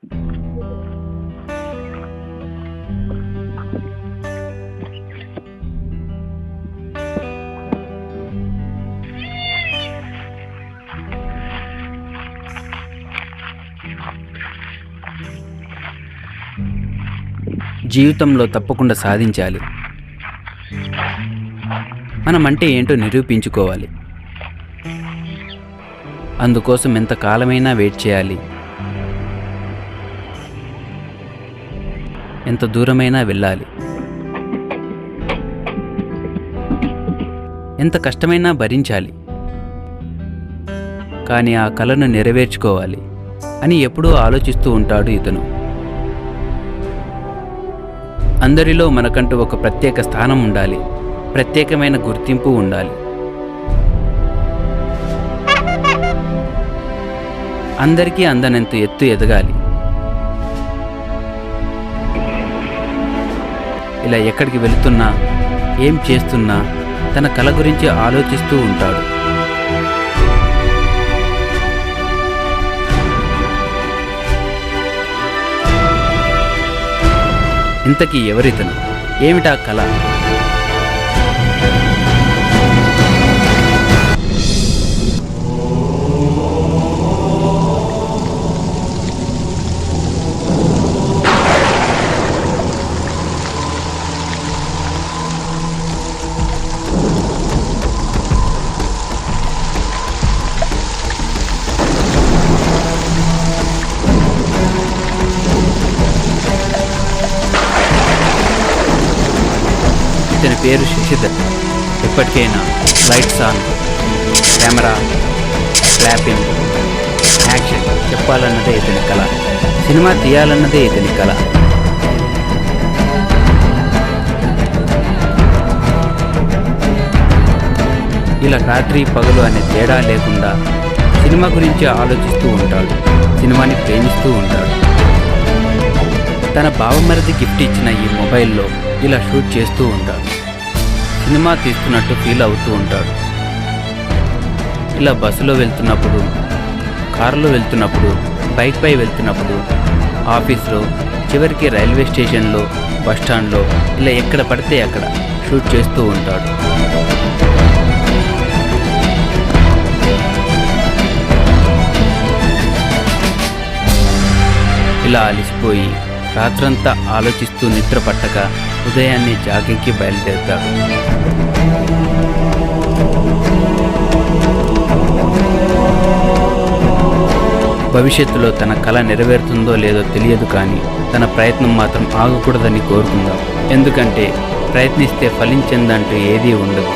జీవితంలో తప్పకుండా సాధించాలి. మనమంటే ఏంటో నిరూపించుకోవాలి. అందుకోసం ఎంత కాలమైనా వెయిట్ చేయాలి. ఎంత దూరమైనా వెళ్ళాలి. ఎంత కష్టమైనా భరించాలి. కానీ ఆ కలను నెరవేర్చుకోవాలి అని ఎప్పుడూ ఆలోచిస్తూ ఉంటాడు ఇతను. అందరిలో మనకంటూ ఒక ప్రత్యేక స్థానం ఉండాలి. ప్రత్యేకమైన గుర్తింపు ఉండాలి. అందరికీ అందనంత ఎత్తు ఎదగాలి. ఇలా ఎక్కడికి వెళుతున్నా, ఏం చేస్తున్నా తన కల గురించి ఆలోచిస్తూ ఉంటాడు. ఇంతకీ ఎవరితను? ఏమిటా కల? ఇతని పేరు శశిధర్. ఎప్పటికైనా lights on, camera, clapping, action చెప్పాలన్నదే ఇతని కళ. సినిమా తీయాలన్నదే ఇతని కళ. ఇలా రాత్రి పగలు అనే తేడా లేకుండా సినిమా గురించి ఆలోచిస్తూ ఉంటాడు. సినిమాని ప్రేమిస్తూ ఉంటాడు. తన బావమరిది గిఫ్ట్ ఇచ్చిన ఈ మొబైల్లో ఇలా షూట్ చేస్తూ ఉంటాడు. సినిమా తీస్తున్నట్టు ఫీల్ అవుతూ ఉంటాడు. ఇలా బస్సులో వెళ్తున్నప్పుడు, కారులో వెళ్తున్నప్పుడు, బైక్పై వెళ్తున్నప్పుడు, ఆఫీస్లో, చివరికి రైల్వే స్టేషన్లో, బస్టాండ్లో ఇలా ఎక్కడ పడితే అక్కడ షూట్ చేస్తూ ఉంటాడు. ఇలా అలసిపోయి రాత్రంతా ఆలోచిస్తూ నిద్ర పట్టక ఉదయాన్నే జాగింగ్కి బయలుదేరుతాడు. భవిష్యత్తులో తన కల నెరవేరుతుందో లేదో తెలియదు, కానీ తన ప్రయత్నం మాత్రం ఆగకూడదని కోరుకుందాం. ఎందుకంటే ప్రయత్నిస్తే ఫలించిందంటూ ఏదీ ఉండదు.